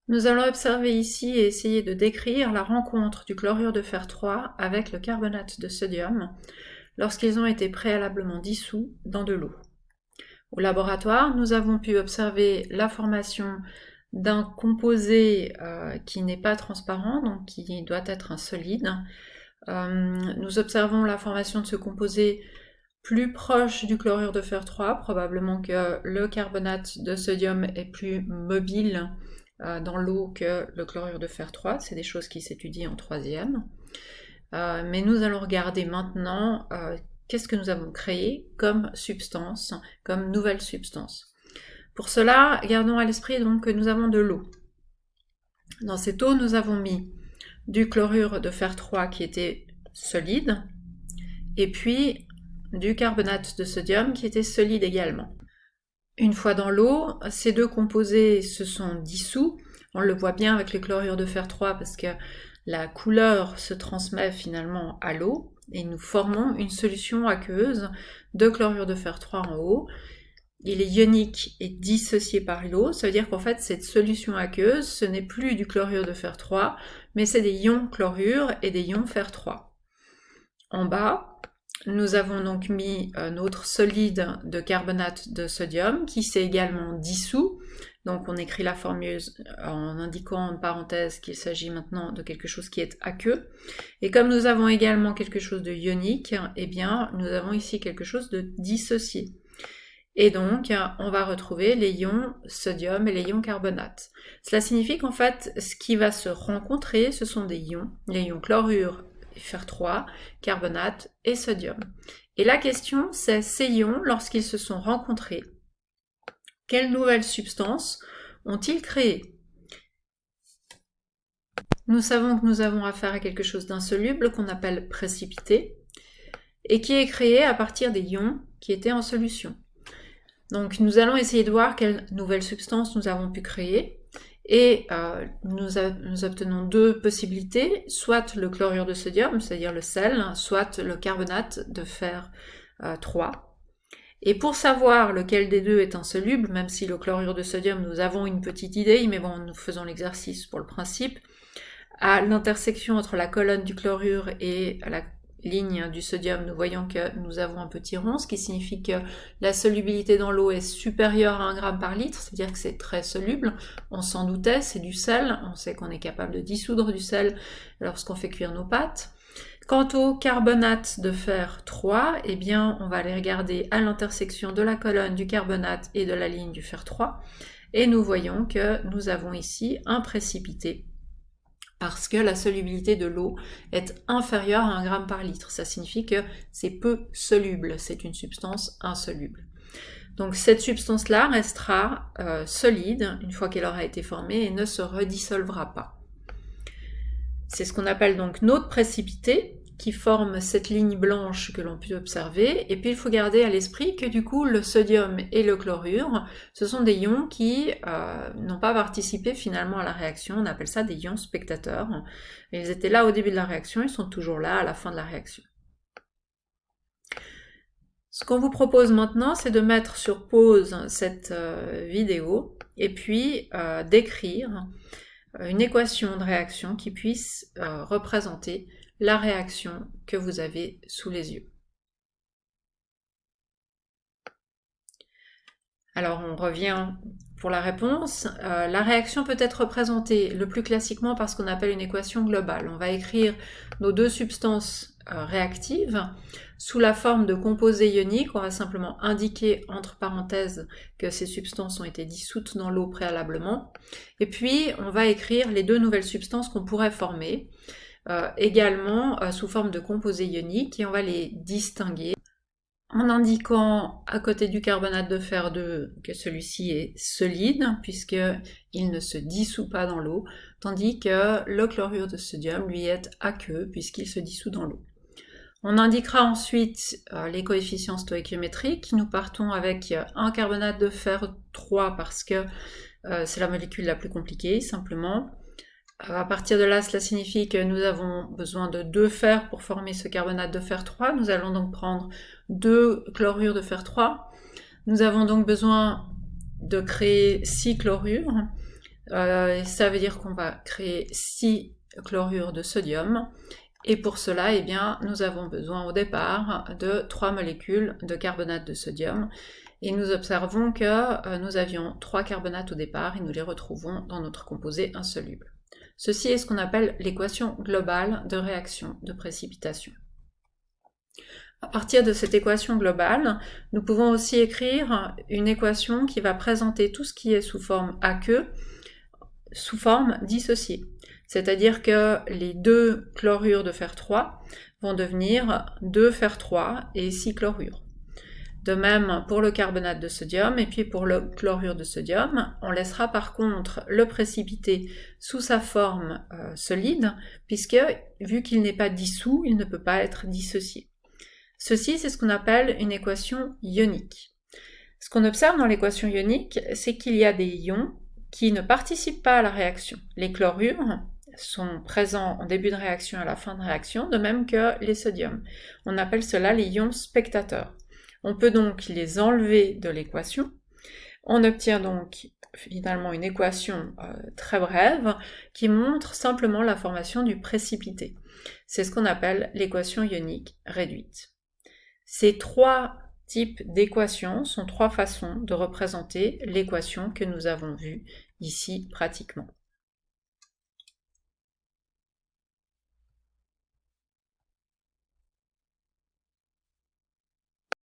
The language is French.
Nous allons observer ici et essayer de décrire la rencontre du chlorure de fer 3 avec le carbonate de sodium lorsqu'ils ont été préalablement dissous dans de l'eau. Au laboratoire, nous avons pu observer la formation d'un composé qui n'est pas transparent, donc qui doit être un solide. Nous observons la formation de ce composé plus proche du chlorure de fer 3, probablement que le carbonate de sodium est plus mobile dans l'eau que le chlorure de fer 3, c'est des choses qui s'étudient en troisième. Mais nous allons regarder maintenant qu'est-ce que nous avons créé comme substance, comme nouvelle substance. Pour cela, gardons à l'esprit donc que nous avons de l'eau. Dans cette eau, nous avons mis du chlorure de fer 3 qui était solide, et puis du carbonate de sodium qui était solide également. Une fois dans l'eau, ces deux composés se sont dissous. On le voit bien avec le chlorure de fer 3 parce que la couleur se transmet finalement à l'eau et nous formons une solution aqueuse de chlorure de fer 3 en haut. Il est ionique et dissocié par l'eau, ça veut dire qu'en fait cette solution aqueuse, ce n'est plus du chlorure de fer 3, mais c'est des ions chlorure et des ions fer 3. En bas, nous avons donc mis notre solide de carbonate de sodium qui s'est également dissous. Donc on écrit la formule en indiquant en parenthèse qu'il s'agit maintenant de quelque chose qui est aqueux. Et comme nous avons également quelque chose de ionique, eh bien nous avons ici quelque chose de dissocié. Et donc on va retrouver les ions sodium et les ions carbonate. Cela signifie qu'en fait ce qui va se rencontrer, ce sont des ions, les ions chlorure, fer 3, carbonate et sodium. Et la question, c'est ces ions, lorsqu'ils se sont rencontrés, quelles nouvelles substances ont-ils créé? Nous savons que nous avons affaire à quelque chose d'insoluble qu'on appelle précipité et qui est créé à partir des ions qui étaient en solution. Donc nous allons essayer de voir quelles nouvelles substances nous avons pu créer. Et nous obtenons deux possibilités, soit le chlorure de sodium, c'est-à-dire le sel, soit le carbonate de fer 3. Et pour savoir lequel des deux est insoluble, même si le chlorure de sodium, nous avons une petite idée, mais bon, nous faisons l'exercice pour le principe, à l'intersection entre la colonne du chlorure et la ligne du sodium, nous voyons que nous avons un petit rond, ce qui signifie que la solubilité dans l'eau est supérieure à 1 g par litre, c'est-à-dire que c'est très soluble. On s'en doutait, c'est du sel, on sait qu'on est capable de dissoudre du sel lorsqu'on fait cuire nos pâtes. Quant au carbonate de fer 3, eh bien, on va aller regarder à l'intersection de la colonne du carbonate et de la ligne du fer 3, et nous voyons que nous avons ici un précipité, parce que la solubilité de l'eau est inférieure à 1 g par litre. Ça signifie que c'est peu soluble, c'est une substance insoluble. Donc cette substance-là restera solide une fois qu'elle aura été formée et ne se redissolvera pas. C'est ce qu'on appelle donc notre précipité, qui forme cette ligne blanche que l'on peut observer, et puis il faut garder à l'esprit que du coup le sodium et le chlorure, ce sont des ions qui n'ont pas participé finalement à la réaction, on appelle ça des ions spectateurs. Ils étaient là au début de la réaction, ils sont toujours là à la fin de la réaction. Ce qu'on vous propose maintenant, c'est de mettre sur pause cette vidéo, et puis d'écrire une équation de réaction qui puisse représenter la réaction que vous avez sous les yeux. Alors on revient pour la réponse. La réaction peut être représentée le plus classiquement par ce qu'on appelle une équation globale. On va écrire nos deux substances réactives sous la forme de composés ioniques. On va simplement indiquer entre parenthèses que ces substances ont été dissoutes dans l'eau préalablement. Et puis on va écrire les deux nouvelles substances qu'on pourrait former. Également sous forme de composés ioniques, et on va les distinguer en indiquant à côté du carbonate de fer 2 que celui-ci est solide puisqu'il ne se dissout pas dans l'eau, tandis que le chlorure de sodium lui est aqueux puisqu'il se dissout dans l'eau. On indiquera ensuite les coefficients stoïchiométriques. Nous partons avec un carbonate de fer 3 parce que c'est la molécule la plus compliquée simplement. À partir de là, cela signifie que nous avons besoin de 2 fers pour former ce carbonate de fer 3. Nous allons donc prendre 2 chlorures de fer 3. Nous avons donc besoin de créer 6 chlorures. Ça veut dire qu'on va créer 6 chlorures de sodium. Et pour cela, eh bien, nous avons besoin au départ de 3 molécules de carbonate de sodium. Et nous observons que nous avions 3 carbonates au départ et nous les retrouvons dans notre composé insoluble. Ceci est ce qu'on appelle l'équation globale de réaction de précipitation. À partir de cette équation globale, nous pouvons aussi écrire une équation qui va présenter tout ce qui est sous forme aqueux, sous forme dissociée. C'est-à-dire que les 2 chlorures de fer 3 vont devenir 2 fer 3 et 6 chlorures. De même pour le carbonate de sodium et puis pour le chlorure de sodium, on laissera par contre le précipité sous sa forme solide, puisque vu qu'il n'est pas dissous, il ne peut pas être dissocié. Ceci, c'est ce qu'on appelle une équation ionique. Ce qu'on observe dans l'équation ionique, c'est qu'il y a des ions qui ne participent pas à la réaction. Les chlorures sont présents en début de réaction et à la fin de réaction, de même que les sodiums. On appelle cela les ions spectateurs. On peut donc les enlever de l'équation. On obtient donc finalement une équation très brève qui montre simplement la formation du précipité. C'est ce qu'on appelle l'équation ionique réduite. Ces 3 types d'équations sont 3 façons de représenter l'équation que nous avons vue ici pratiquement.